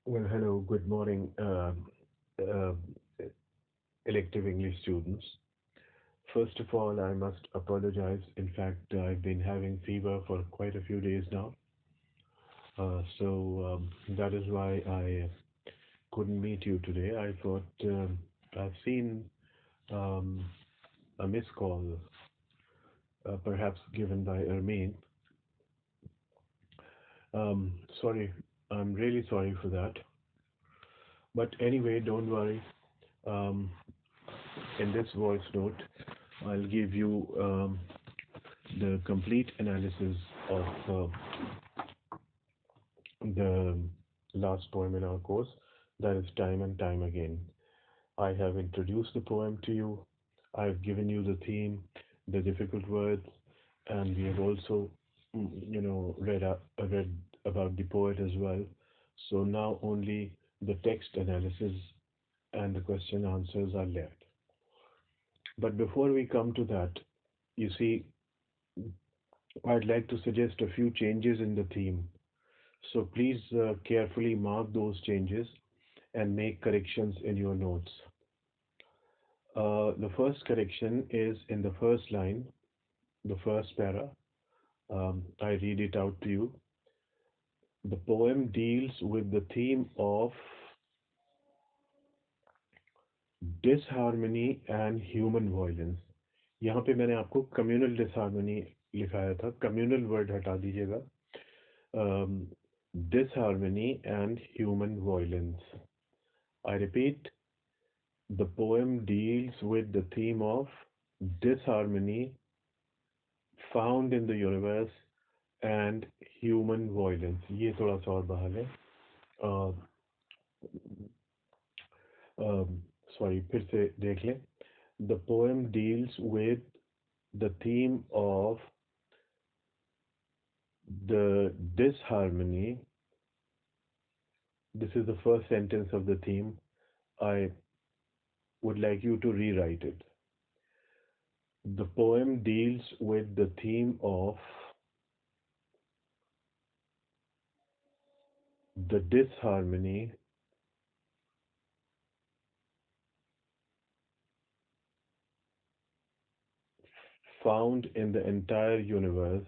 Well, hello, good morning, uh, elective English students. First of all, I must apologize. In fact, I've been having fever for quite a few days now. So that is why I couldn't meet you today. I thought I've seen um, a missed call, perhaps given by Ermine. Sorry, I'm really sorry for that. But anyway, don't worry. Um, in this voice note, I'll give you the complete analysis of the last poem in our course, that is Time and Time Again. I have introduced the poem to you. I've given you the theme, the difficult words, and we have also, read about the poet as well. So now only the text analysis and the question answers are left. But before we come to that, you see, I'd like to suggest a few changes in the theme. So please carefully mark those changes and make corrections in your notes. The first correction is in the first line, the first para. I read it out to you. The poem deals with the theme of disharmony and human violence. यहाँ पे मैंने आपको communal disharmony लिखाया था. Communal word हटा दीजिएगा. Um, disharmony and human violence. I repeat, the poem deals with the theme of disharmony found in the universe and human violence. ये थोड़ा सा और बहाल है. Uh, Sorry, फिर से देख लें. The poem deals with the theme of the disharmony. This is the first sentence of the theme. I would like you to rewrite it. The poem deals with the theme of the disharmony found in the entire universe,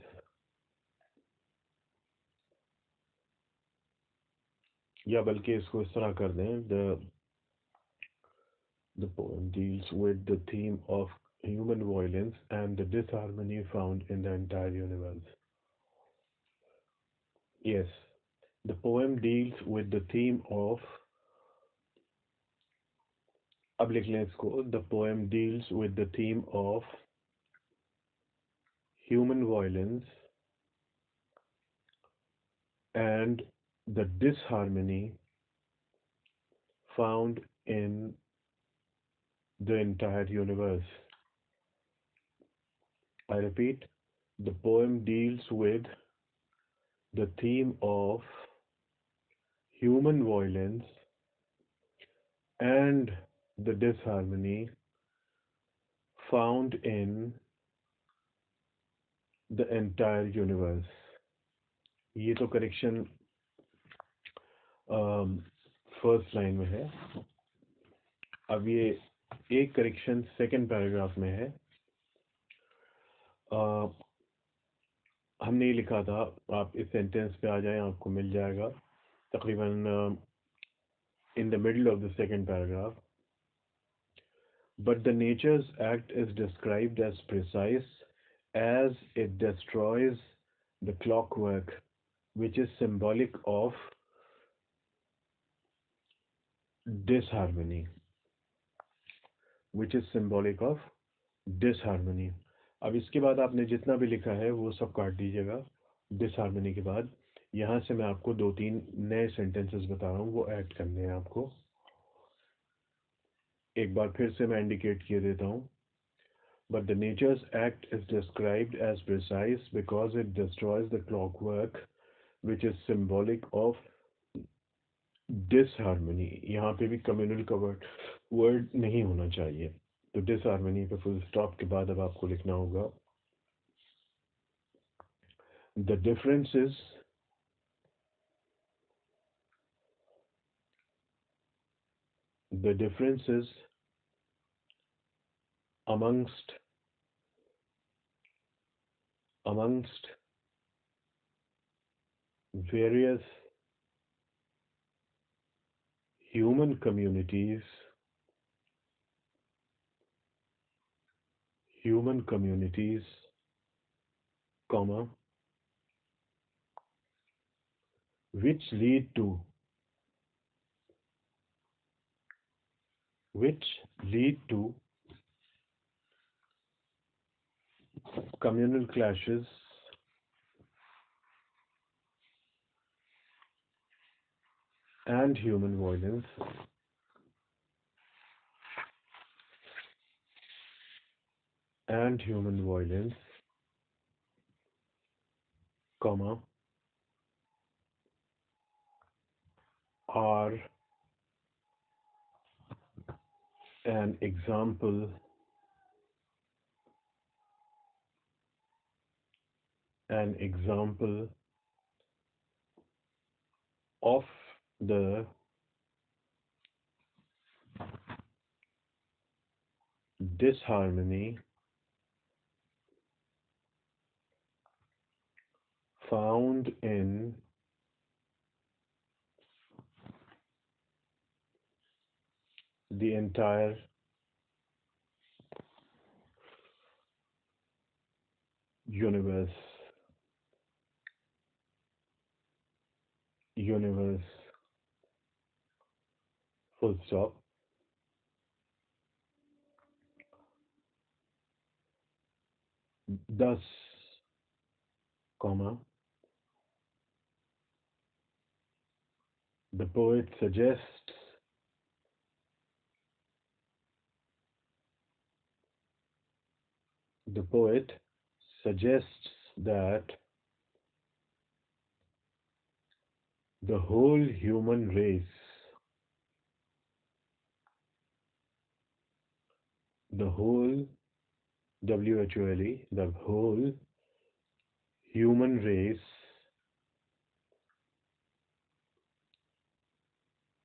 या बल्कि इसको इस तरह कर दें, the poem deals with the theme of human violence and the disharmony found in the entire universe. Yes, the poem deals with the theme of, अब लिख लें इसको, the poem deals with the theme of human violence and the disharmony found in the entire universe. I repeat, the poem deals with the theme of human violence and the disharmony found in the entire universe. ये तो correction first line में है. अब ये एक correction second paragraph में है. हमने ये लिखा था, आप इस सेंटेंस पे आ जाएं, आपको मिल जाएगा तकरीबन in the middle of the second paragraph. But the nature's act is described as precise as it destroys the clockwork, which is symbolic of disharmony. Which is symbolic of disharmony. अब इसके बाद आपने जितना भी लिखा है वो सब काट दीजिएगा. डिसहार्मनी के बाद यहाँ से मैं आपको दो तीन नए सेंटेंसेस बता रहा हूँ, वो ऐड करने हैं आपको. एक बार फिर से मैं इंडिकेट किए देता हूँ. But the nature's act is described as precise because it destroys the clockwork, which is symbolic of disharmony. यहाँ पे भी communal का word नहीं होना चाहिए. तो disharmony पे full stop के बाद अब आपको लिखना होगा, the difference is the differences amongst amongst various human communities human communities, comma, which lead to which lead to communal clashes and human violence and human violence, comma, are an example of the disharmony found in the entire universe universe full stop. Thus, comma, the poet suggests the poet suggests that the whole human race, the whole WHOLE, the whole human race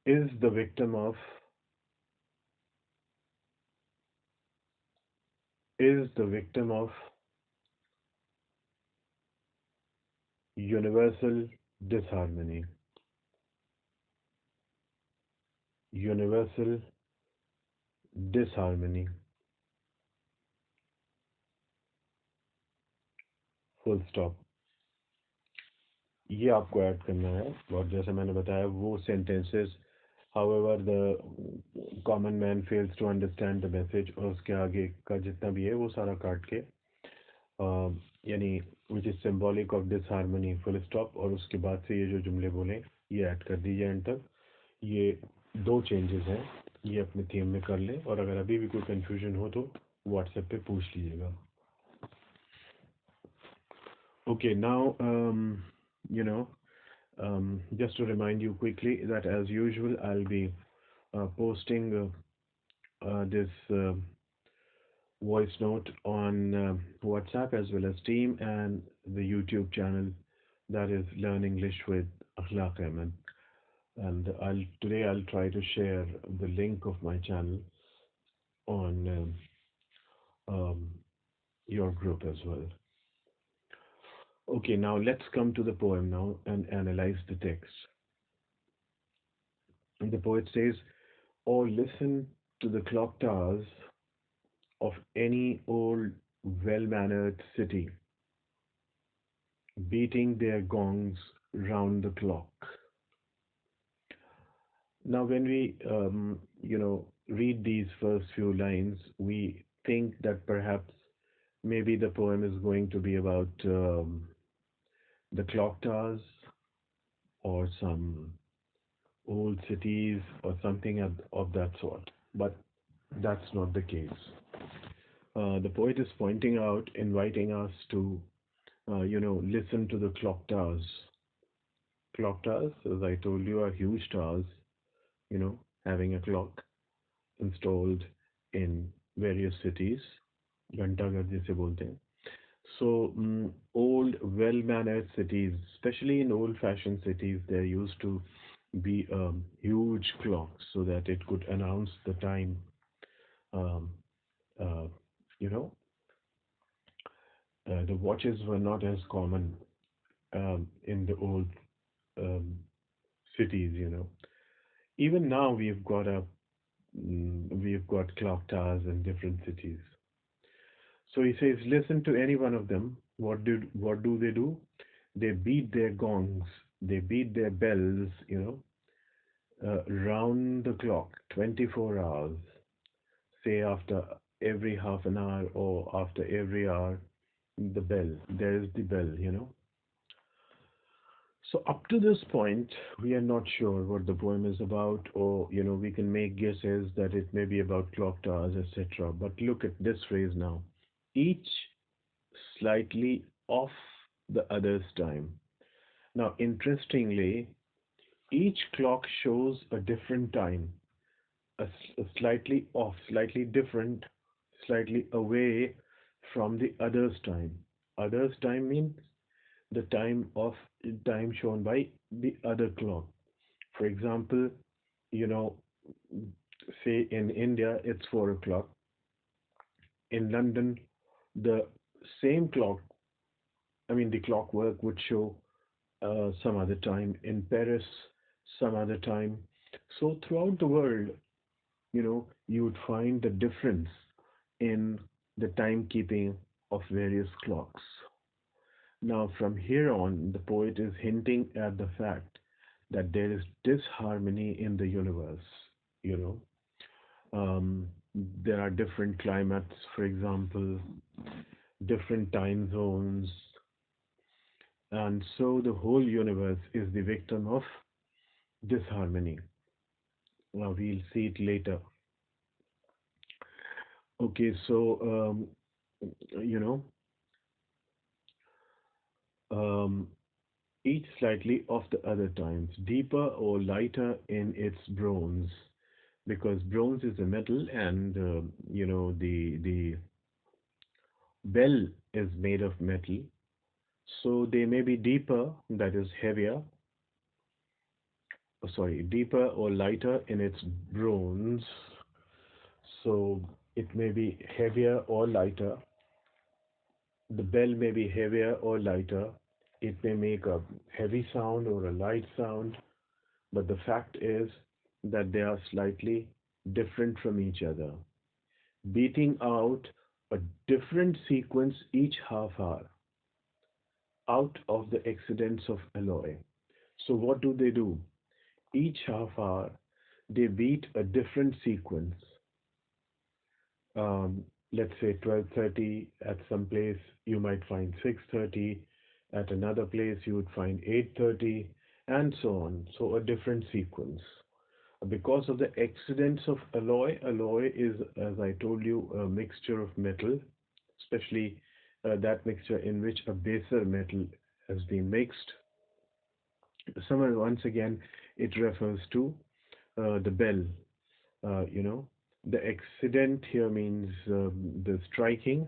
is the victim of is the victim of universal disharmony. Universal disharmony. Full stop. ये आपको add करना है और जैसे मैंने बताया वो sentences however the common man fails to understand the message और उसके आगे का जितना भी है वो सारा काट के यानी which is symbolic of disharmony full stop और उसके बाद से ये जो जुमले बोले ये ऐड कर दीजिए एंड तक. ये दो चेंजेस हैं, ये अपने थीम में कर लें और अगर अभी भी कोई कंफ्यूजन हो तो व्हाट्सएप पे पूछ लीजिएगा. Okay, now, you know, just to remind you quickly that as usual, I'll be posting this voice note on WhatsApp as well as Team and the YouTube channel that is Learn English with Akhlaq Ahmed. And I'll try to share the link of my channel on your group as well. Okay, now let's come to the poem now and analyze the text. And the poet says, "Oh, listen to the clock towers of any old, well-mannered city, beating their gongs round the clock." Now, when we, read these first few lines, we think that perhaps maybe the poem is going to be about the clock towers or some old cities or something of that sort. But that's not the case. The poet is pointing out, inviting us to, listen to the clock towers. Clock towers, as I told you, are huge towers, having a clock installed in various cities. घंटाघर जिसे बोलते हैं. So, old, well-mannered cities, especially in old-fashioned cities, they're used to be a huge clock so that it could announce the time. Um, uh, you know, the watches were not as common in the old um, cities. Even now we've got clock towers in different cities. So he says, listen to any one of them. What do they do? They beat their gongs, they beat their bells, round the clock, 24 hours. Say after every half an hour or after every hour, the bell. There is the bell. So up to this point, we are not sure what the poem is about, or we can make guesses that it may be about clock towers, etc. But look at this phrase now. Each slightly off the other's time. Now, interestingly, each clock shows a different time, a slightly off, slightly different, slightly away from the other's time. Other's time means the time shown by the other clock. For example, you know, say in India it's 4 o'clock. In London, the same clock, I mean the clockwork would show some other time. In Paris, some other time. So throughout the world, you would find the difference in the timekeeping of various clocks. Now, from here on, the poet is hinting at the fact that there is disharmony in the universe. You there are different climates, for example, different time zones, and so the whole universe is the victim of disharmony. Now, we'll see it later. Okay, so, you know, um, each slightly of the other times, deeper or lighter in its bronze, because bronze is a metal, and the bell is made of metal, so they may be deeper, that is heavier, sorry, deeper or lighter in its bronze, so it may be heavier or lighter. The bell may be heavier or lighter. It may make a heavy sound or a light sound, but the fact is that they are slightly different from each other, beating out a different sequence each half hour out of the accidents of alloy. So, what do? Each half hour, they beat a different sequence. um, let's say 12:30 at some place, you might find 6:30. At another place, you would find 8:30, and so on. So a different sequence. Because of the accidents of alloy, alloy is, as I told you, a mixture of metal, especially that mixture in which a baser metal has been mixed. Somewhere, once again, it refers to the bell. Uh, you know, the accident here means the striking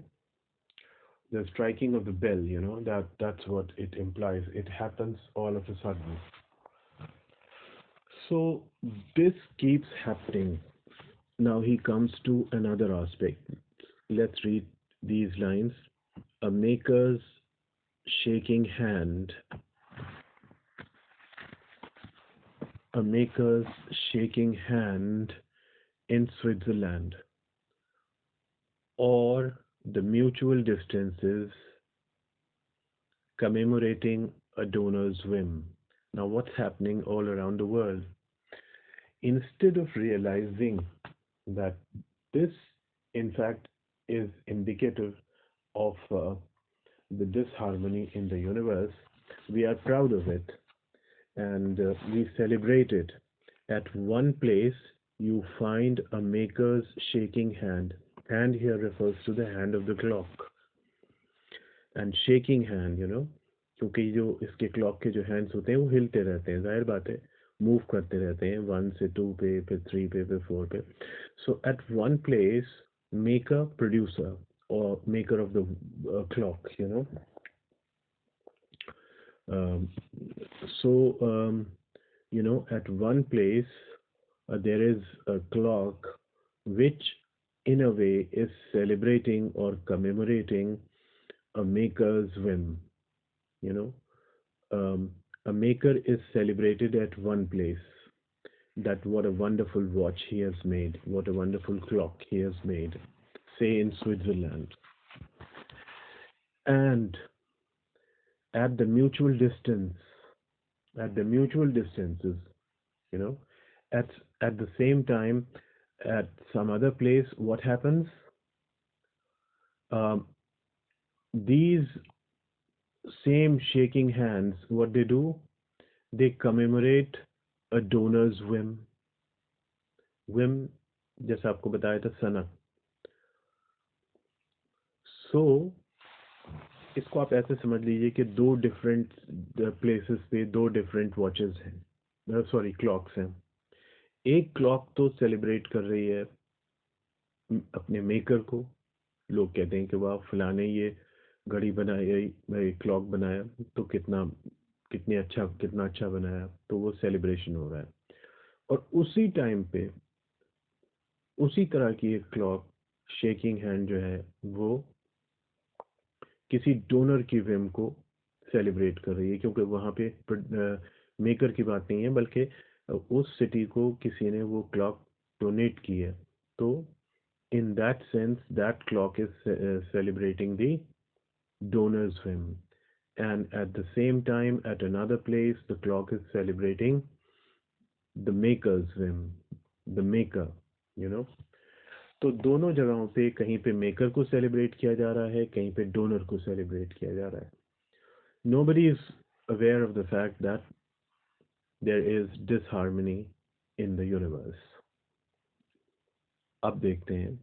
of the bell. That's what it implies. It happens all of a sudden. So this keeps happening. Now he comes to another aspect. Let's read these lines. A maker's shaking hand, a maker's shaking hand in Switzerland, or the mutual distances commemorating a donor's whim. Now, what's happening all around the world? Instead of realizing that this, in fact, is indicative of the disharmony in the universe, we are proud of it, and we celebrate it. At one place, you find a maker's shaking hand. Hand here refers to the hand of the clock. And shaking hand क्योंकि जो इसके clock के जो hands होते हैं वो हिलते रहते हैं, जाहिर बात है, मूव करते रहते हैं 1 से 2 पे, फिर 3 पे, फिर 4 पे. So at one place maker producer or maker of the clock. Um, so At one place, there is a clock which, in a way, is celebrating or commemorating a maker's whim. You know, a maker is celebrated at one place. That what a wonderful watch he has made, what a wonderful clock he has made, say in Switzerland. And at the mutual distance, at the mutual distances, you know, at at the same time, at some other place, what happens? Um, these same shaking hands, what they do, they commemorate a donor's whim. whim जैसा आपको बताया था सनक. सो इसको आप ऐसे समझ लीजिए कि दो डिफरेंट प्लेसेस पे दो डिफरेंट वॉचेस हैं, सॉरी क्लॉक्स हैं. एक क्लॉक तो सेलिब्रेट कर रही है अपने मेकर को. लोग कहते हैं कि वाह फलाने ये घड़ी बनाई, क्लॉक बनाया, तो कितना अच्छा बनाया, तो वो सेलिब्रेशन हो रहा है. और उसी टाइम पे उसी तरह की एक क्लॉक शेकिंग हैंड जो है वो किसी डोनर की विम को सेलिब्रेट कर रही है, क्योंकि वहाँ पे मेकर की बात नहीं है, बल्कि उस सिटी को किसी ने वो क्लॉक डोनेट की है. तो in that sense that clock is celebrating the donor's whim, and at the same time at another place the clock is celebrating the maker's whim, the maker, you know. तो दोनों जगहों पे कहीं पे maker को सेलिब्रेट किया जा रहा है, कहीं पे डोनर को सेलिब्रेट किया जा रहा है. Nobody is aware of the fact that there is disharmony in the universe. अब देखते हैं,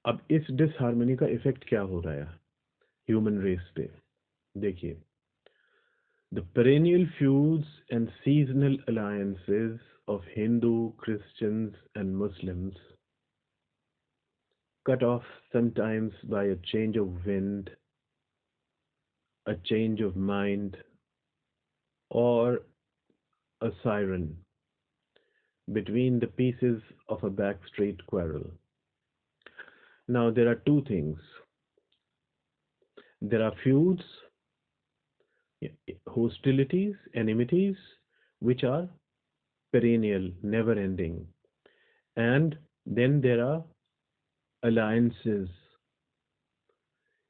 अब इस डिसहार्मनी का इफेक्ट क्या हो रहा है ह्यूमन रेस पे. देखिए, the perennial feuds and seasonal alliances of Hindu, Christians, and Muslims, cut off sometimes by a change of wind, a change of mind, or a siren between the pieces of a backstreet quarrel. Now, there are two things. There are feuds, hostilities, enmities, which are perennial, never ending. And then there are alliances,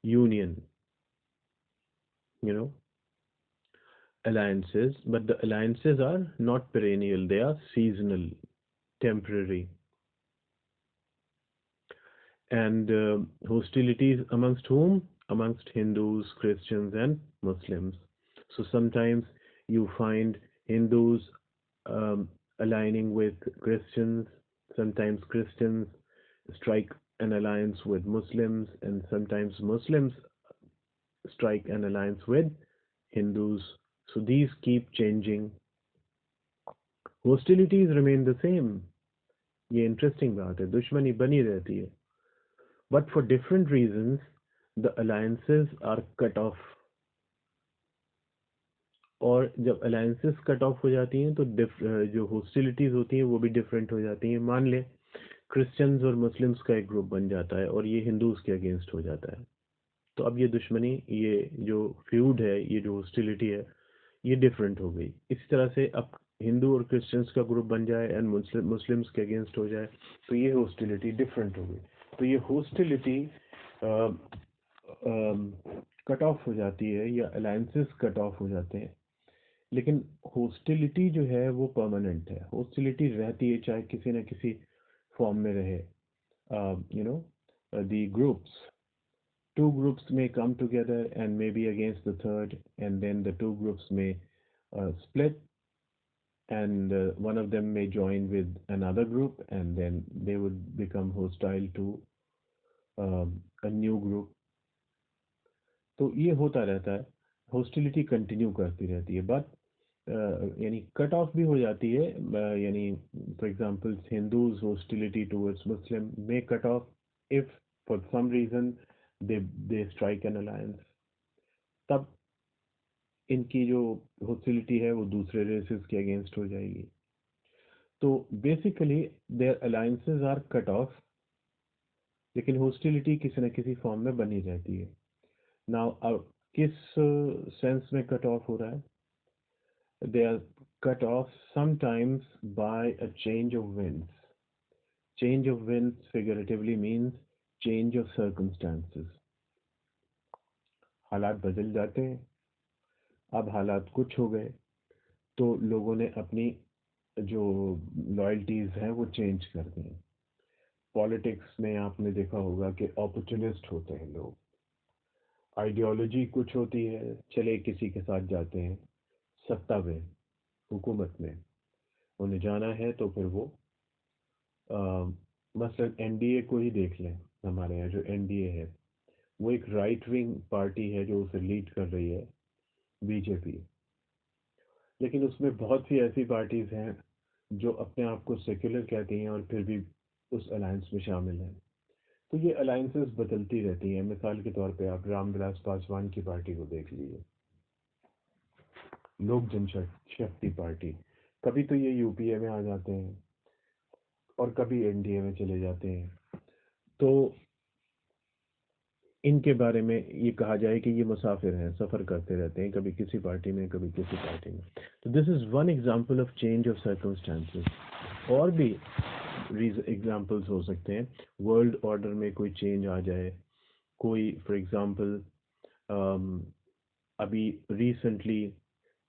union, you know, alliances, but the alliances are not perennial, they are seasonal, temporary. And hostilities amongst whom? Amongst Hindus, Christians, and Muslims. So sometimes you find Hindus um, aligning with Christians, sometimes Christians strike an alliance with Muslims, and sometimes Muslims strike an alliance with Hindus. So these keep changing. Hostilities remain the same. ये interesting बात है, दुश्मनी बनी रहती है. But for different reasons, the alliances are cut off. और जब alliances cut off हो जाती हैं तो जो हॉस्टिलिटीज होती हैं वो भी डिफरेंट हो जाती हैं. मान ले क्रिश्चियंस और मुस्लिम्स का एक ग्रुप बन जाता है और ये हिंदूज के अगेंस्ट हो जाता है, तो अब ये दुश्मनी, ये जो फ्यूड है, ये जो हॉस्टिलिटी है, ये डिफरेंट हो गई. इसी तरह से अब हिंदू और क्रिश्चियंस का ग्रुप बन जाए एंड मुस्लिम्स के अगेंस्ट हो जाए, तो ये हॉस्टिलिटी डिफरेंट हो गई. तो ये हॉस्टिलिटी कट ऑफ हो जाती है या अलायंसेस कट ऑफ हो जाते हैं. लेकिन हॉस्टिलिटी जो है वो परमानेंट है. हॉस्टिलिटी रहती है चाहे किसी न किसी फॉर्म में रहे. You know, the groups, two groups may come together and maybe against the third, and then the two groups may split, and one of them may join with another group, and then they would become hostile to a new group. तो ये होता रहता है, hostility continue करती रहती है. But यानी cut off भी हो जाती है. यानी for example Hindus hostility towards Muslim may cut off if for some reason they strike an alliance. तब इनकी जो हॉस्टिलिटी है वो दूसरे रेसेस के अगेंस्ट हो जाएगी। तो basically their alliances are cut off, लेकिन हॉस्टिलिटी किसी न किसी फॉर्म में बनी रहती है। नाउ अब किस सेंस में कट ऑफ हो रहा है? They are cut off sometimes by a change of winds. Change of winds figuratively means change of circumstances. हालात बदल जाते हैं। अब हालात कुछ हो गए तो लोगों ने अपनी जो लॉयल्टीज हैं वो चेंज कर दी। पॉलिटिक्स में आपने देखा होगा कि अपॉर्चुनिस्ट होते हैं लोग। आइडियोलॉजी कुछ होती है, चले किसी के साथ जाते हैं। सत्ता में, हुकूमत में उन्हें जाना है तो फिर वो मसलन एनडीए को ही देख लें। हमारे यहाँ जो एनडीए है वो एक राइट विंग पार्टी है जो उसे लीड कर रही है, बीजेपी। लेकिन उसमें बहुत सी ऐसी पार्टीज हैं जो अपने आप को सेक्युलर कहती हैं और फिर भी उस अलायंस में शामिल हैं। तो ये अलायंसेस बदलती रहती हैं। मिसाल के तौर पे आप रामविलास पासवान की पार्टी को देख लीजिए, लोक जनशक्ति पार्टी। कभी तो ये यूपीए में आ जाते हैं और कभी एनडीए में चले जाते हैं। तो इनके बारे में ये कहा जाए कि ये मुसाफिर हैं, सफ़र करते रहते हैं, कभी किसी पार्टी में कभी किसी पार्टी में। तो this is one example of change of circumstances. और भी एग्जांपल्स हो सकते हैं। वर्ल्ड ऑर्डर में कोई चेंज आ जाए, कोई फॉर एग्जांपल अभी रिसेंटली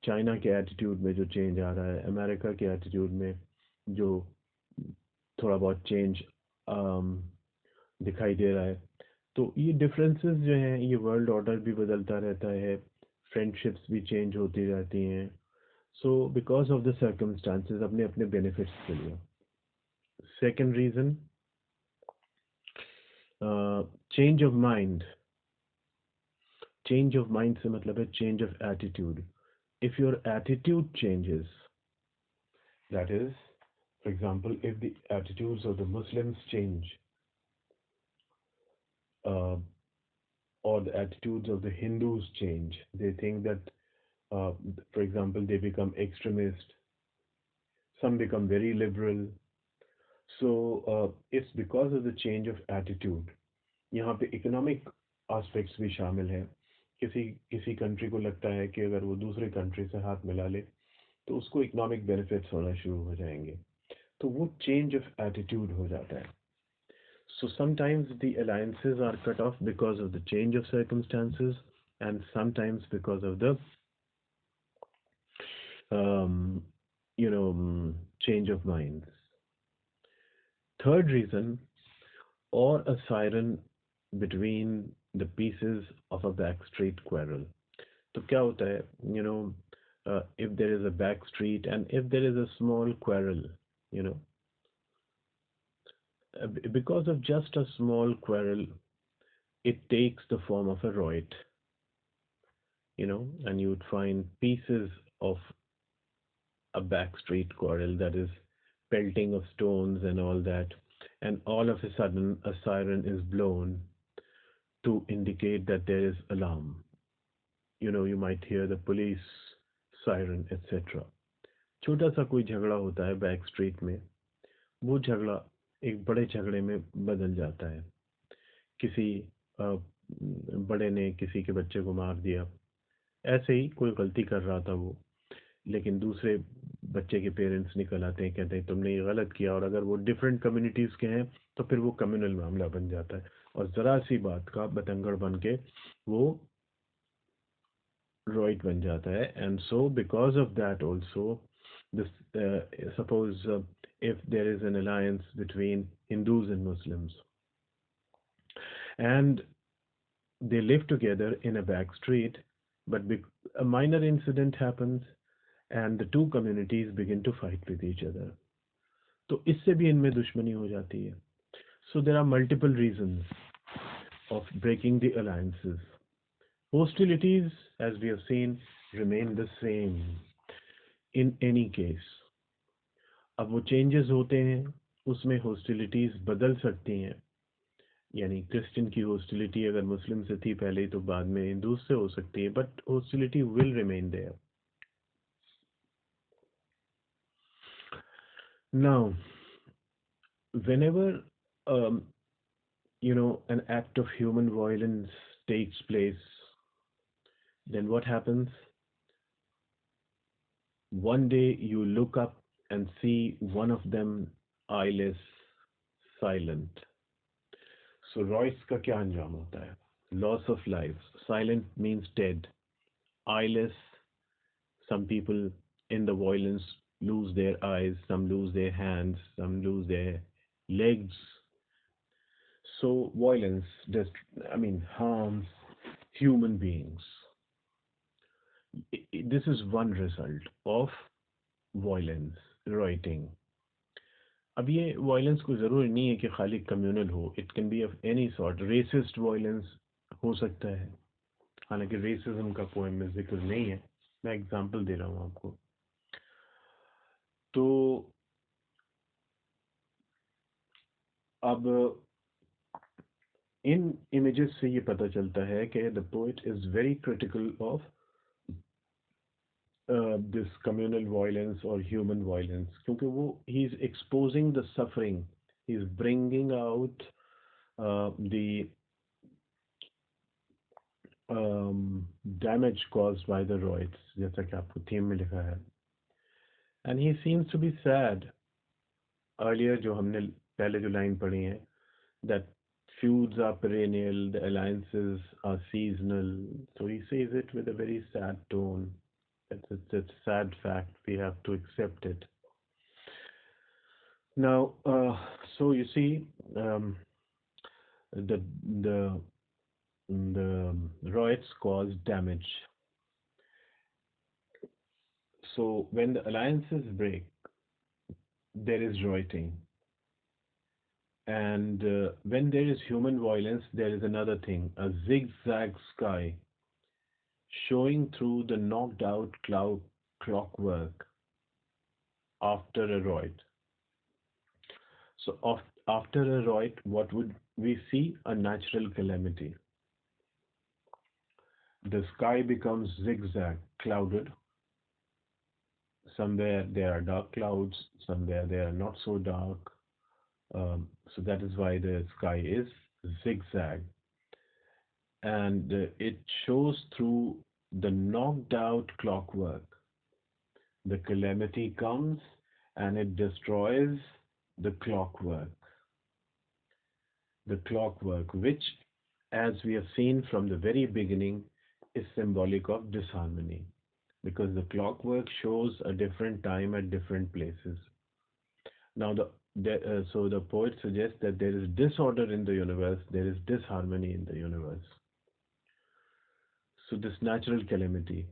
चाइना के एटीट्यूड में जो चेंज आ रहा है, अमेरिका के एटीट्यूड में जो थोड़ा बहुत चेंज दिखाई दे रहा है। तो ये डिफरेंसेस जो हैं, ये वर्ल्ड ऑर्डर भी बदलता रहता है, फ्रेंडशिप्स भी चेंज होती रहती हैं। So because of the circumstances, अपने अपने बेनिफिट्स के लिए। Second reason, change of mind. Change of mind से मतलब है change of attitude. If your attitude changes, that is, for example, if the attitudes of the Muslims change, uh, or the attitudes of the Hindus change, they think that, uh, for example, they become extremist, some become very liberal. So it's because of the change of attitude. यहाँ पे economic aspects भी शामिल हैं। किसी किसी country को लगता है कि अगर वो दूसरे कंट्री से हाथ मिला ले तो उसको इकोनॉमिक बेनिफिट्स होना शुरू हो जाएंगे। तो वो चेंज ऑफ एटीट्यूड हो जाता है। So sometimes the alliances are cut off because of the change of circumstances, and sometimes because of the um, change of minds. Third reason, or a siren between the pieces of a backstreet quarrel. तो क्या होता है, if there is a back street and if there is a small quarrel, you know, because of just a small quarrel, it takes the form of a riot, and you would find pieces of a back street quarrel, that is pelting of stones and all that, and all of a sudden a siren is blown to indicate that there is alarm. You might hear the police siren, etc. छोटा सा कोई झगड़ा होता है back street में, वो झगड़ा एक बड़े झगड़े में बदल जाता है। किसी बड़े ने किसी के बच्चे को मार दिया, ऐसे ही कोई गलती कर रहा था वो, लेकिन दूसरे बच्चे के पेरेंट्स निकल आते हैं, कहते हैं तुमने ये गलत किया। और अगर वो डिफरेंट कम्युनिटीज़ के हैं तो फिर वो कम्युनल मामला बन जाता है और ज़रा सी बात का बतंगड़ बन के वो रॉइट बन जाता है। And so because of that also this, suppose if there is an alliance between Hindus and Muslims and they live together in a back street, but a minor incident happens and the two communities begin to fight with each other, तो इससे भी इनमें दुश्मनी हो जाती है। So there are multiple reasons of breaking the alliances. Hostilities, as we have seen, remain the same in any case. अब वो चेंजेस होते हैं, उसमें हॉस्टिलिटीज बदल सकती हैं, यानी क्रिश्चियन की हॉस्टिलिटी अगर मुस्लिम से थी पहले तो बाद में हिंदू से हो सकती है, but hostility will remain there. Now whenever um, an act of human violence takes place, then what happens? One day you look up and see one of them eyeless, silent. So Royce का क्या अंजाम होता है? Loss of life. Silent means dead. Eyeless, some people in the violence lose their eyes, some lose their hands, some lose their legs. So violence just, harms human beings. This is one result of violence, rioting. अब ये violence को ज़रूरी नहीं है कि खाली communal हो, it can be of any sort. Racist violence हो सकता है, हालांकि रेसिज्म का पोएम में जिक्र नहीं है, मैं एग्जांपल दे रहा हूँ आपको. तो अब इन इमेजेस से ये पता चलता है कि the poet is very critical of this communal violence or human violence, क्योंकि वो he is exposing the suffering, he is bringing out the damage caused by the riots, जैसा कि आपको थीम में लिखा है. And he seems to be sad. Earlier जो हमने पहले जो लाइन पढ़ी है, that feuds are perennial, the alliances are seasonal. So he says it with a very sad tone. It's a sad fact. We have to accept it. Now, so you see, the the the riots cause damage. So when the alliances break, there is rioting, and when there is human violence, there is another thing: a zigzag sky showing through the knocked out cloud clockwork after a riot. So after a riot, what would we see? A natural calamity. The sky becomes zigzag, clouded. Somewhere there are dark clouds, somewhere they are not so dark. So that is why the sky is zigzag. And it shows through the knocked out clockwork. The calamity comes and it destroys the clockwork. The clockwork, which, as we have seen from the very beginning, is symbolic of disharmony, because the clockwork shows a different time at different places. Now, so the poet suggests that there is disorder in the universe, there is disharmony in the universe. So this natural calamity,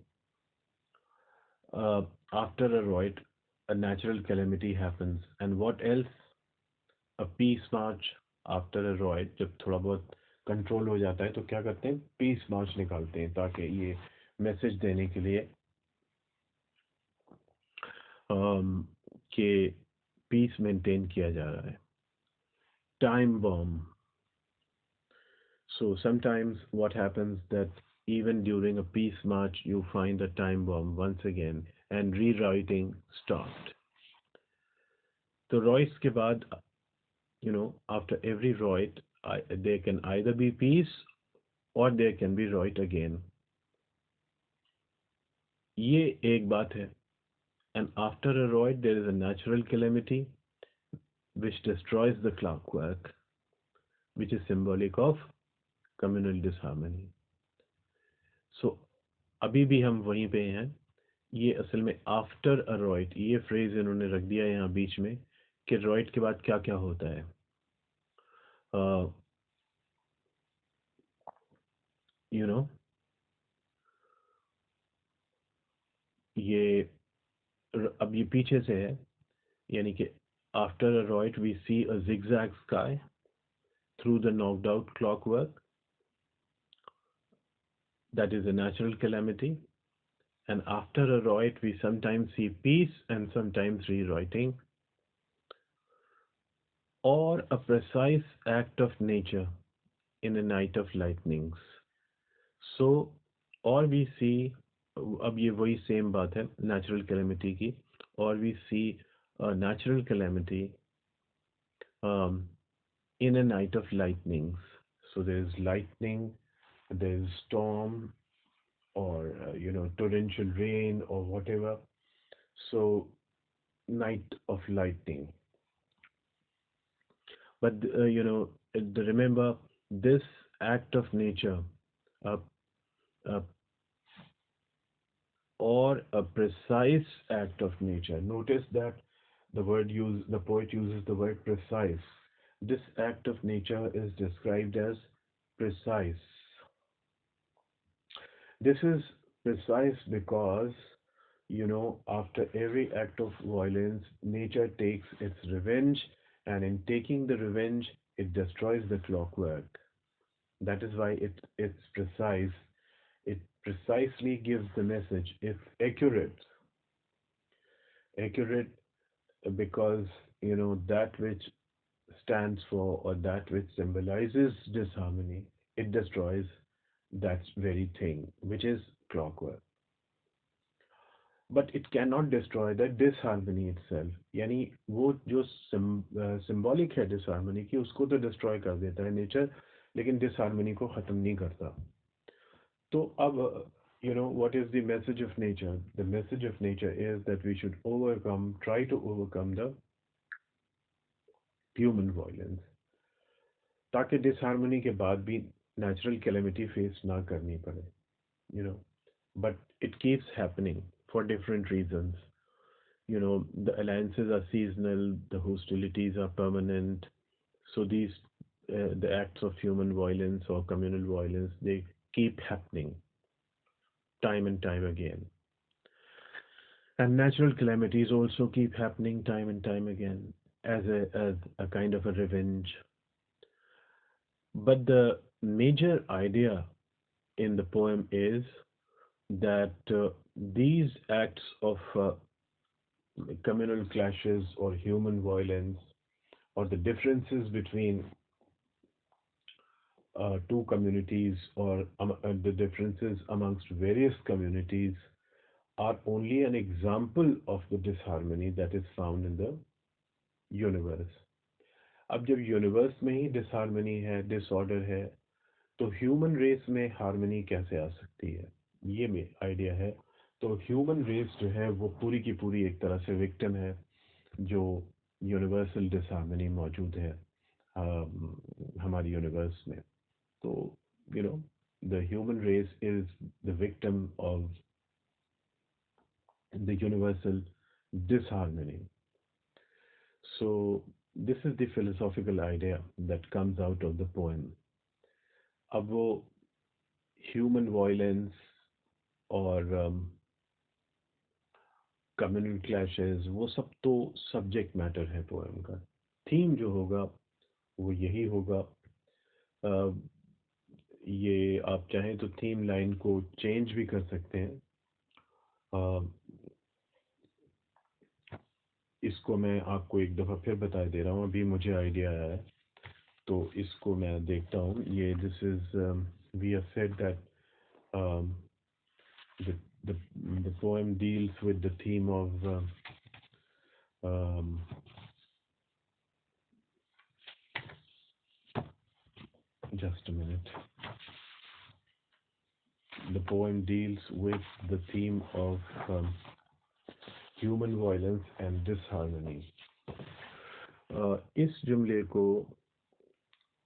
uh, after a riot, a natural calamity happens, and what else? A peace march. After a riot, जब थोड़ा बहुत control हो जाता है तो क्या करते हैं? पीस मार्च निकालते हैं, ताकि ये मैसेज देने के लिए कि पीस मेंटेन किया जा रहा है. Time bomb. So sometimes what happens that even during a peace march you find a time bomb once again and rewriting stopped. So rights के बाद, after every right, there can either be peace or there can be right again. ये एक बात है. And after a right there is a natural calamity which destroys the clockwork, which is symbolic of communal disharmony. So अभी भी हम वहीं पे हैं. ये असल में आफ्टर अ रॉइट, ये फ्रेज इन्होंने रख दिया यहाँ बीच में कि रॉइट के बाद क्या क्या होता है. यू नो ये अब ये पीछे से है, यानी कि after a right we see a zigzag sky through the knocked out clockwork. That is a natural calamity. And after a riot, we sometimes see peace and sometimes rewriting, or a precise act of nature. in a night of lightnings. So और we see, अब ये वही same बात है natural calamity की, और we see a natural calamity um, in a night of lightnings. So there is lightning, there is storm, or torrential rain or whatever. So night of lightning. But remember this act of nature, uh, uh, or a precise act of nature. Notice that the poet uses the word precise. This act of nature is described as precise. This is precise because, after every act of violence, nature takes its revenge, and in taking the revenge, it destroys the clockwork. That is why it's precise. It precisely gives the message. It's accurate because that which stands for or that which symbolizes disharmony, it destroys that very thing, which is clockwork. But it cannot destroy the disharmony itself. यानी वो जो symbolic है disharmony की, उसको तो destroy कर देता है nature, लेकिन disharmony को खत्म नहीं करता. तो अब what is the message of nature? The message of nature is that we should try to overcome the human violence, ताकि disharmony के बाद भी natural calamity face ना करनी पड़े. you know but it keeps happening for different reasons. The alliances are seasonal, the hostilities are permanent. So the acts of human violence or communal violence, they keep happening time and time again. And natural calamities also keep happening time and time again as a kind of a revenge. But the major idea in the poem is that these acts of communal clashes or human violence, or the differences between two communities, or the differences amongst various communities, are only an example of the disharmony that is found in the universe. अब जब universe में ही disharmony है, disorder है, तो human race में harmony कैसे आ सकती है? ये में आइडिया है. तो ह्यूमन रेस जो है वो पूरी की पूरी एक तरह से विक्टिम है जो यूनिवर्सल डिसहार्मनी मौजूद है हमारी यूनिवर्स में. तो the human race is the victim of the universal disharmony. So this is the philosophical idea that comes out of the poem. अब वो ह्यूमन वायलेंस और कम्युनल क्लैशेस, वो सब तो सब्जेक्ट मैटर है पोएम का. थीम जो होगा वो यही होगा. अ, ये आप चाहें तो थीम लाइन को चेंज भी कर सकते हैं. अ, इसको मैं आपको एक दफ़ा फिर बता दे रहा हूँ, अभी मुझे आइडिया आया है तो इसको मैं देखता हूँ. ये this is we have said that the the the poem deals with the theme of um, just a minute. The poem deals with the theme of human violence and disharmony. इस जुमले को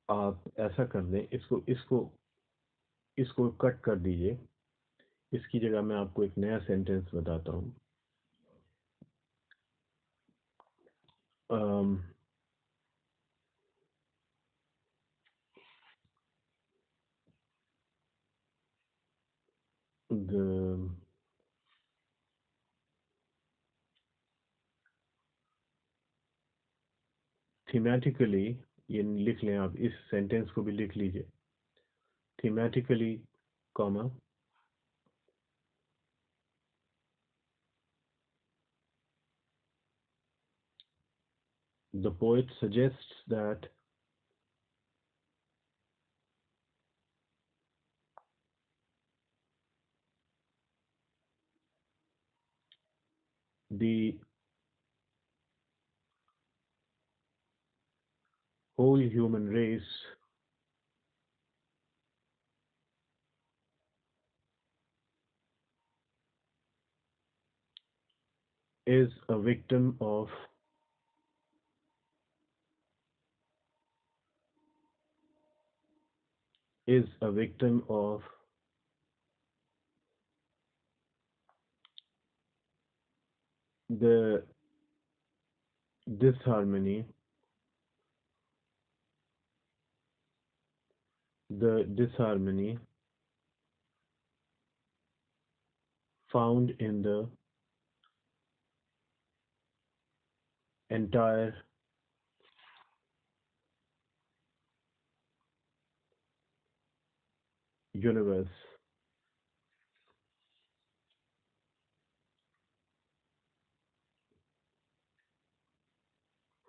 आप ऐसा कर दें, इसको इसको इसको कट कर दीजिए. इसकी जगह मैं आपको एक नया सेंटेंस बताता हूँ. the thematically, ये लिख लें आप, इस सेंटेंस को भी लिख लीजिए. thematically, comma, the poet suggests that the whole human race is a victim of is a victim of the disharmony the disharmony found in the entire universe.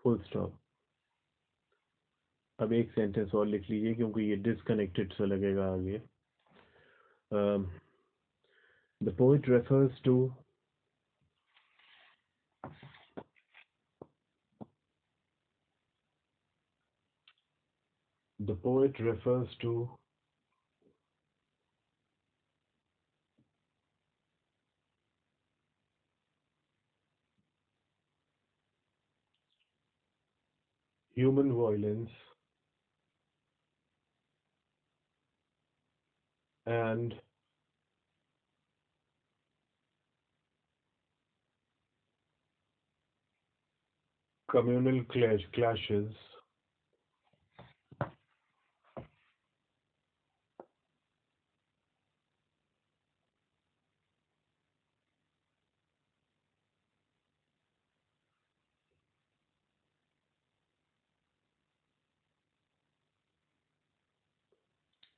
Full stop. अब एक सेंटेंस और लिख लीजिए क्योंकि ये डिसकनेक्टेड सा लगेगा आगे. The poet refers to the poet refers to human violence and communal clashes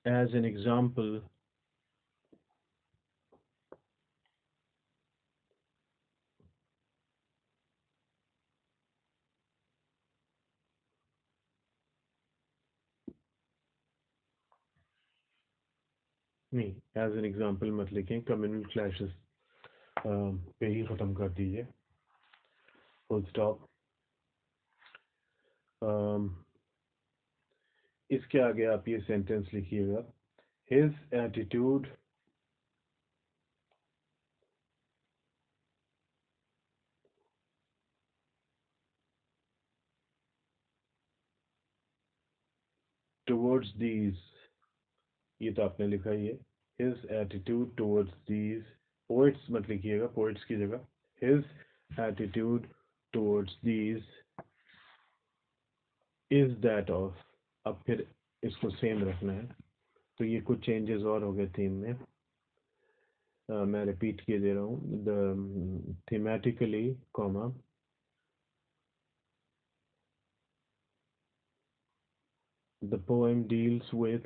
as an example नहीं as an example मत लिखें communal clashes पे ही ख़त्म कर दीजिए. Full stop. इसके आगे आप ये सेंटेंस लिखिएगा. his attitude towards these, ये तो आपने लिखा ही है. his attitude towards these poets मत लिखिएगा poets की जगह. his attitude towards these is that of. अब फिर इसको सेम रखना है. तो ये कुछ चेंजेस और हो गए थीम में. मैं रिपीट किए दे रहा हूँ. The thematically comma the poem deals with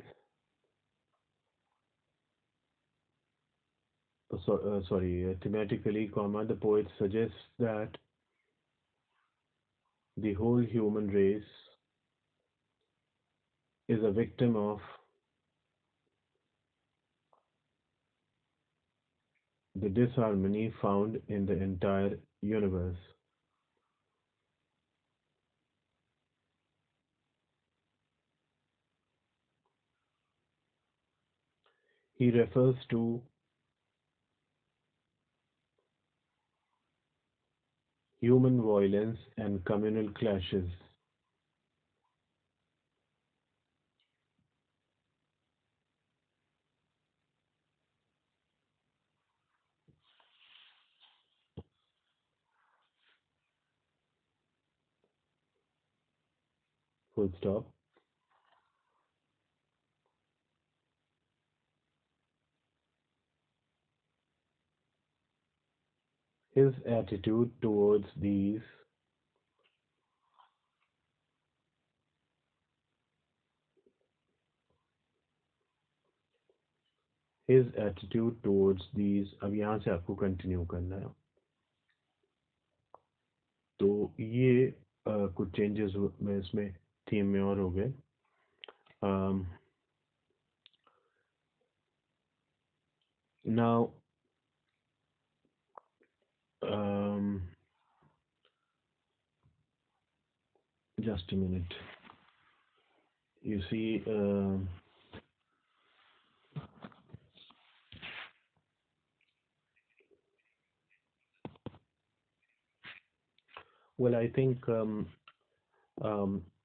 thematically comma the poet suggests that the whole human race is a victim of the disharmony found in the entire universe. He refers to human violence and communal clashes. Full stop. His attitude towards these अब यहाँ से आपको continue करना है. तो ये कुछ changes में इसमें थीम में और हो गए. Now just a minute. You see, well, I think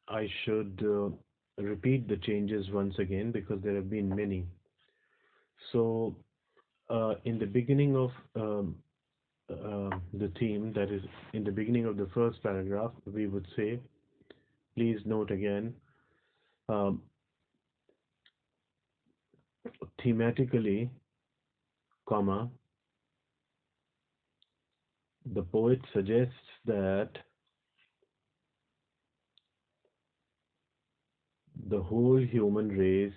I should repeat the changes once again because there have been many. So, in the beginning of the theme, that is, in the beginning of the first paragraph, we would say, please note again, um, thematically, comma, the poet suggests that the whole human race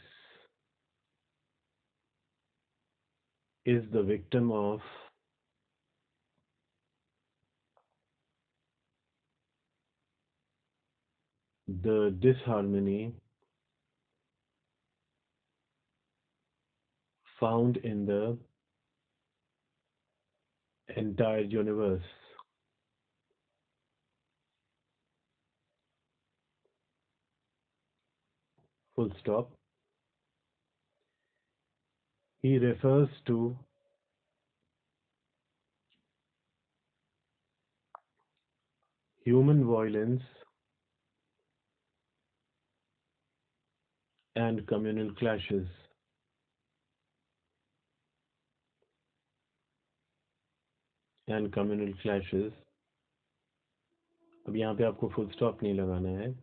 is the victim of the disharmony found in the entire universe. Full stop. He refers to human violence and communal clashes. And communal clashes. अब यहाँ पे आपको full stop नहीं लगाना है.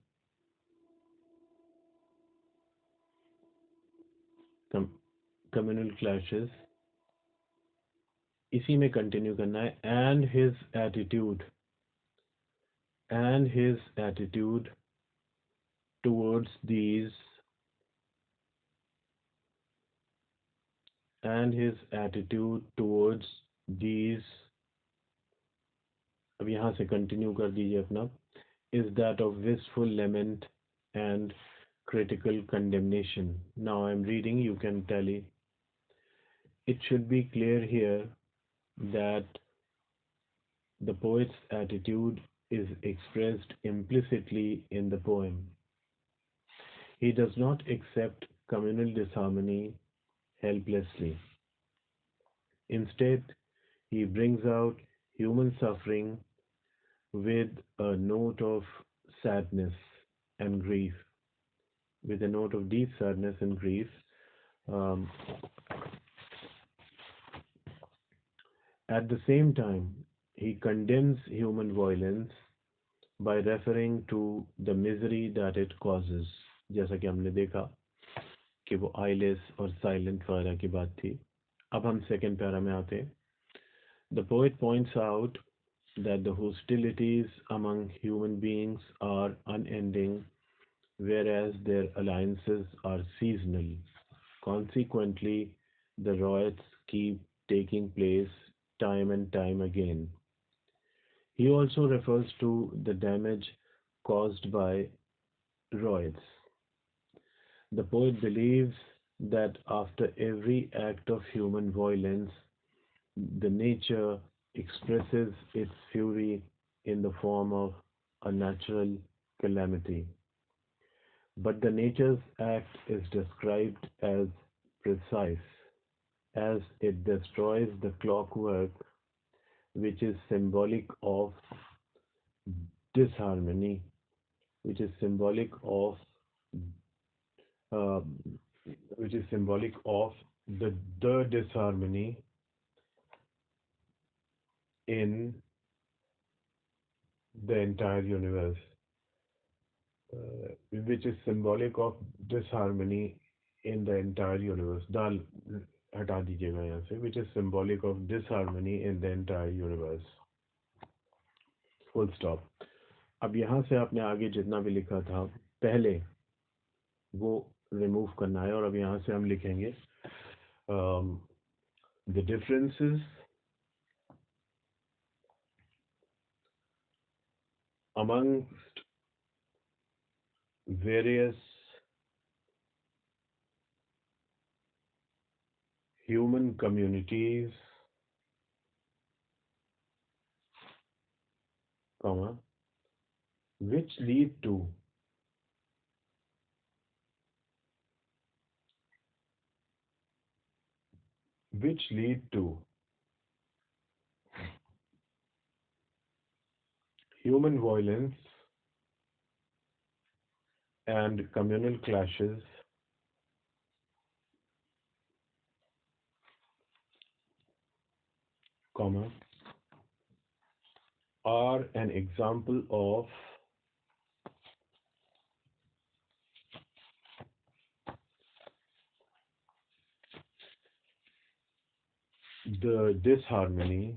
Communal clashes. इसी में continue करना है. And his attitude towards these and his attitude towards these, अब यहाँ से कंटिन्यू कर दीजिए अपना, is that of wistful lament and critical condemnation. Now I'm reading, you can tally. It should be clear here that the poet's attitude is expressed implicitly in the poem. He does not accept communal disharmony helplessly. Instead, he brings out human suffering with a note of sadness and grief, with a note of deep sadness and grief. Um, at the same time, he condemns human violence by referring to the misery that it causes. जैसा कि हमने देखा कि वो eyeless और silent वगैरह की बात थी. अब हम सेकेंड पैरा में आते हैं. The poet points out that the hostilities among human beings are unending, whereas their alliances are seasonal. Consequently, the riots keep taking place time and time again. He also refers to the damage caused by riots. The poet believes that after every act of human violence, the nature expresses its fury in the form of a natural calamity. But the nature's act is described as precise, as it destroys the clockwork which is symbolic of disharmony, which is symbolic of uh, which is symbolic of the disharmony in the entire universe, which is symbolic of disharmony in the entire universe. दाल हटा दीजिएगा यहाँ से, which is symbolic of disharmony in the entire universe. Full stop. अब यहाँ से आपने आगे जितना भी लिखा था पहले वो रिमूव करना है, और अब यहाँ से हम लिखेंगे the differences amongst various human communities, comma, which lead to which lead to human violence and communal clashes, comma, are an example of the disharmony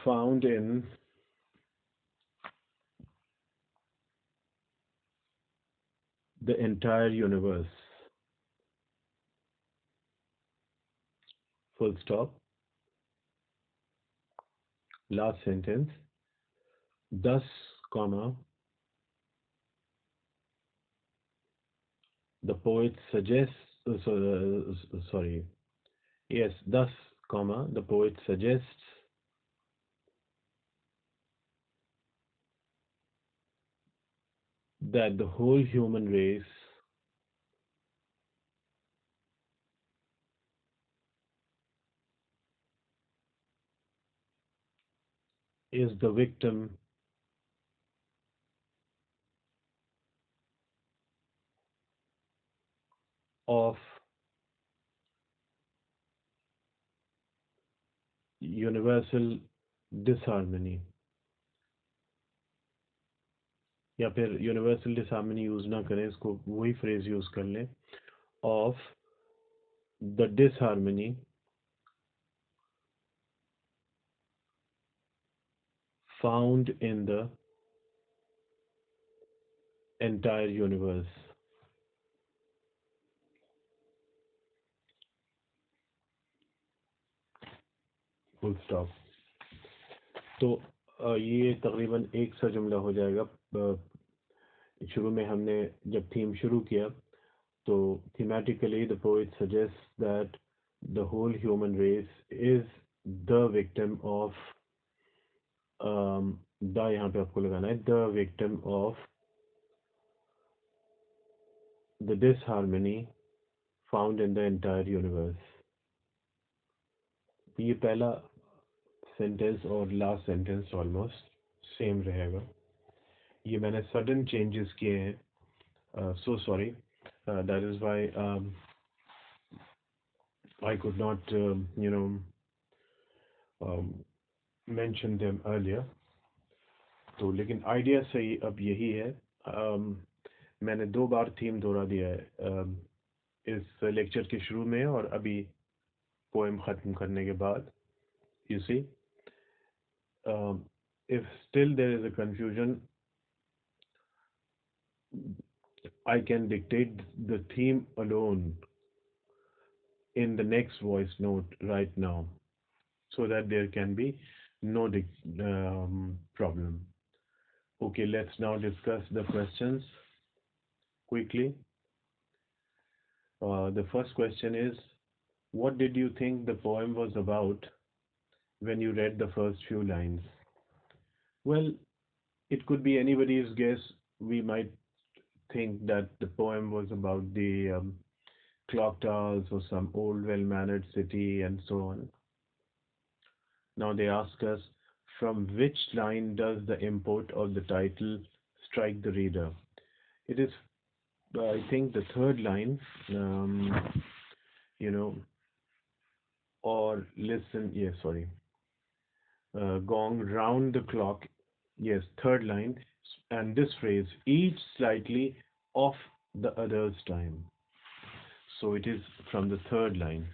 found in the entire universe. Full stop. Last sentence. Thus, comma, the poet suggests, sorry, yes, thus, comma, the poet suggests that the whole human race is the victim of universal disharmony, या फिर universal disharmony use ना करें, इसको वही phrase use कर लें, of the disharmony found in the entire universe. Full stop. तो ये तकरीबन एक सा जुमला हो जाएगा. शुरू में हमने जब थीम शुरू किया तो thematically the poet suggests that the whole human race is the victim of the यहाँ पे आपको लगाना है, the victim of the disharmony found in the entire universe. ये पहला सेंटेंस और लास्ट सेंटेंस ऑलमोस्ट सेम रहेगा. ये मैंने सडन चेंजेस किए हैं, so sorry, that is why I could not mention them earlier. तो लेकिन आइडिया सही अब यही है. मैंने 2 बार थीम दोहरा दिया है, इस लेक्चर के शुरू में और अभी पोएम ख़त्म करने के बाद. You see, if still there is a confusion, I can dictate the theme alone in the next voice note right now, so that there can be no problem. Okay, let's now discuss the questions quickly. The first question is, what did you think the poem was about when you read the first few lines? Well, it could be anybody's guess. We might think that the poem was about the clock towers or some old well-mannered city and so on. Now they ask us, from which line does the import of the title strike the reader? It is, I think, the third line, you know, or listen, yes, sorry, gong round the clock, yes, third line, and this phrase, each slightly off the other's time. So it is from the third line.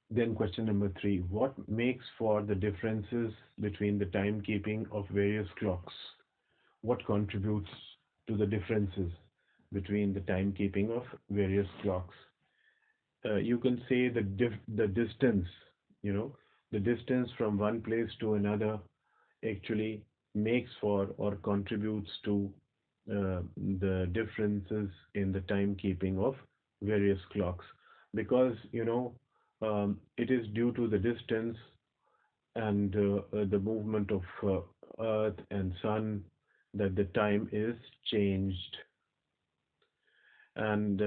Then question number 3, what makes for the differences between the timekeeping of various clocks? What contributes to the differences between the timekeeping of various clocks? You can say the distance, the distance from one place to another actually makes for or contributes to the differences in the timekeeping of various clocks, because it is due to the distance and the movement of Earth and Sun that the time is changed. And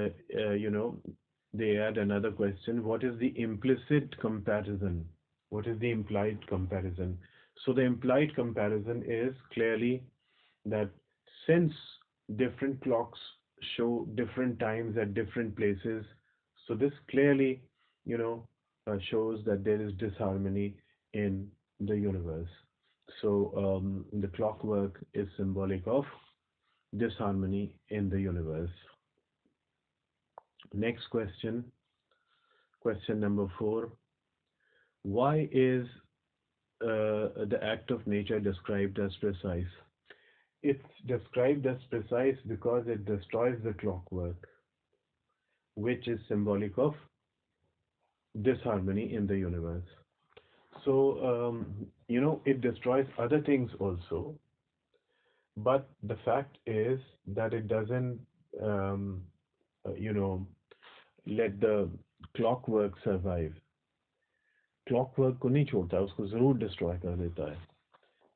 they add another question: what is the implicit comparison? What is the implied comparison? So the implied comparison is clearly that since different clocks show different times at different places, so this clearly, shows that there is disharmony in the universe. So the clockwork is symbolic of disharmony in the universe. Next question, question number 4. Why is the act of nature described as precise? It's described as precise because it destroys the clockwork, which is symbolic of disharmony in the universe. So, it destroys other things also, but the fact is that it doesn't, um, uh, you know, let the clockwork survive. Clockwork को नहीं छोड़ता, उसको ज़रूर destroy कर देता है.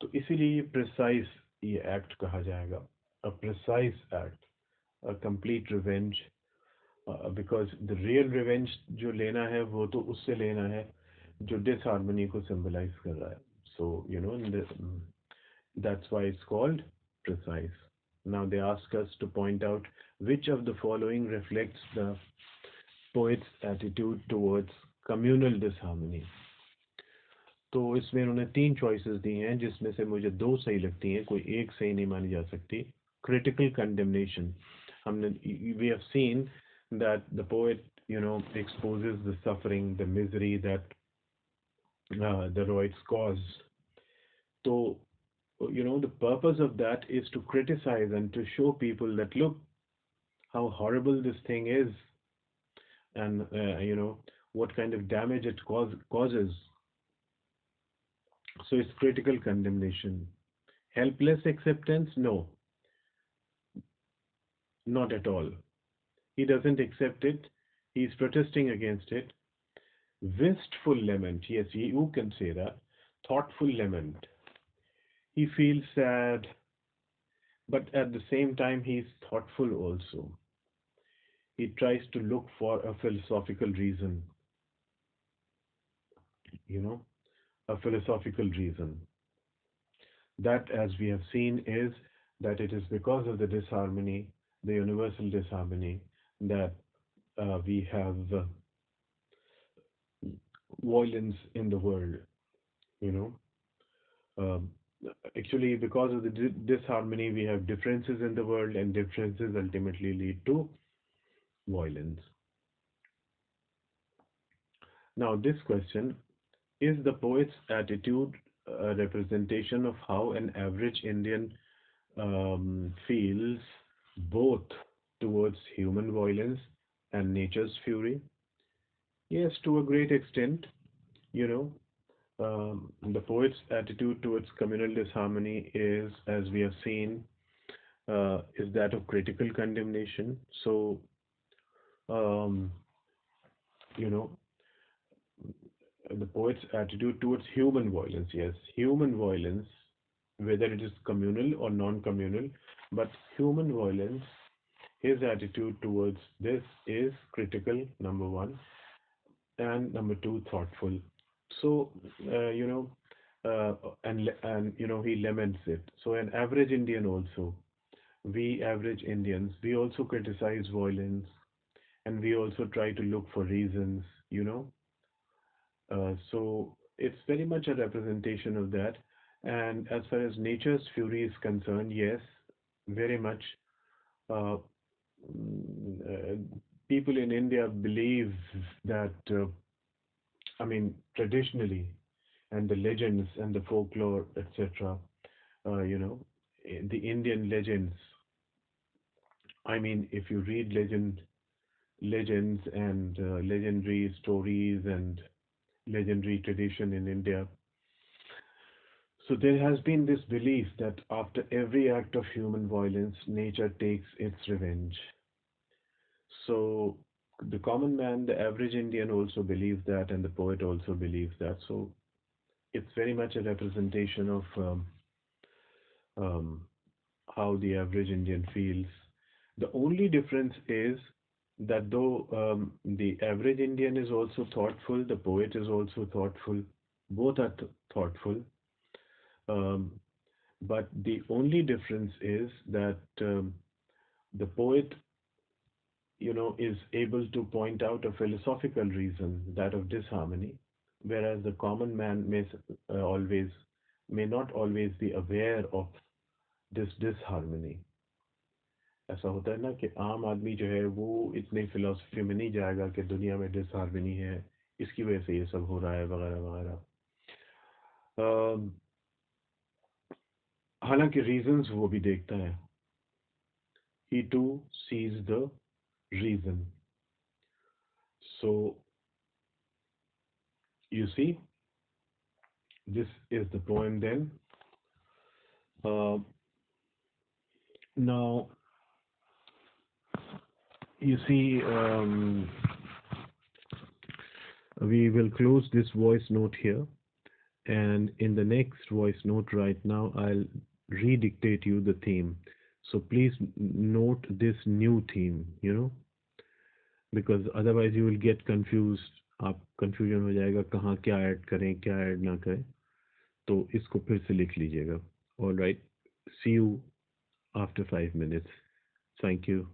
तो इसीलिए प्रिसाइज ये एक्ट कहा जाएगा, अ precise act, a complete revenge, because the real revenge जो लेना है वो तो उससे लेना है जो डिसहार्मनी को सिंबलाइज कर रहा है. सो that's why it's called precise. Now they ask us to point out which of the following reflects the poet's attitude towards communal disharmony. तो इसमें उन्होंने 3 चॉइसेस दी हैं, जिसमें से मुझे 2 सही लगती हैं, कोई एक सही नहीं मानी जा सकती. क्रिटिकल कंडेमनेशन, हमने we have seen that the poet exposes the suffering, the misery that the Roids cause. So the purpose of that is to criticize and to show people that look how horrible this thing is, and what kind of damage it causes. So it's critical condemnation. Helpless acceptance? No, not at all. He doesn't accept it. He's protesting against it. Wistful lament. Yes, you can say that. Thoughtful lament. He feels sad, but at the same time, he's thoughtful also. He tries to look for a philosophical reason, you know, a philosophical reason. That, as we have seen, is that it is because of the disharmony, the universal disharmony, that we have violence in the world, you know. Um, Actually, because of the disharmony, we have differences in the world, and differences ultimately lead to violence. Now, this question: is the poet's attitude a representation of how an average Indian feels both towards human violence and nature's fury? Yes, to a great extent. You know, the poet's attitude towards communal disharmony is, as we have seen, is that of critical condemnation. So, um, you know, the poet's attitude towards human violence, yes, human violence, whether it is communal or non-communal, but human violence, his attitude towards this is critical, number one, and number two, thoughtful. So, he laments it. So, an average Indian also, we average Indians, we also criticize violence, and we also try to look for reasons, so it's very much a representation of that. And as far as nature's fury is concerned, yes, very much. Uh, People in India believe that, I mean, traditionally, and the legends and the folklore, etc., the Indian legends. I mean, if you read legends and legendary stories and legendary tradition in India, so there has been this belief that after every act of human violence, nature takes its revenge. So The common man, the average Indian also believes that, and the poet also believes that. So it's very much a representation of um, how the average Indian feels. The only difference is that though the average Indian is also thoughtful, the poet is also thoughtful. Both are thoughtful. Um, but the only difference is that the poet, is able to point out a philosophical reason, that of disharmony, whereas the common man always may not always be aware of this disharmony. ऐसा होता है ना कि आम आदमी जो है वो इतने फिलोसफी में नहीं जाएगा कि दुनिया में डिसहार्मनी है, इसकी वजह से ये सब हो रहा है वगैरह वगैरह. अम, हालांकि रीजंस वो भी देखता है. He too sees the reason. So you see, this is the poem then. Uh, Now you see, we will close this voice note here, and in the next voice note right now, I'll redictate you the theme. So please note this new theme, because otherwise you will get confused. आप confusion हो जाएगा कहाँ क्या add करें क्या add ना करें. तो इसको फिर से लिख लीजिएगा. All right. See you after 5 minutes. Thank you.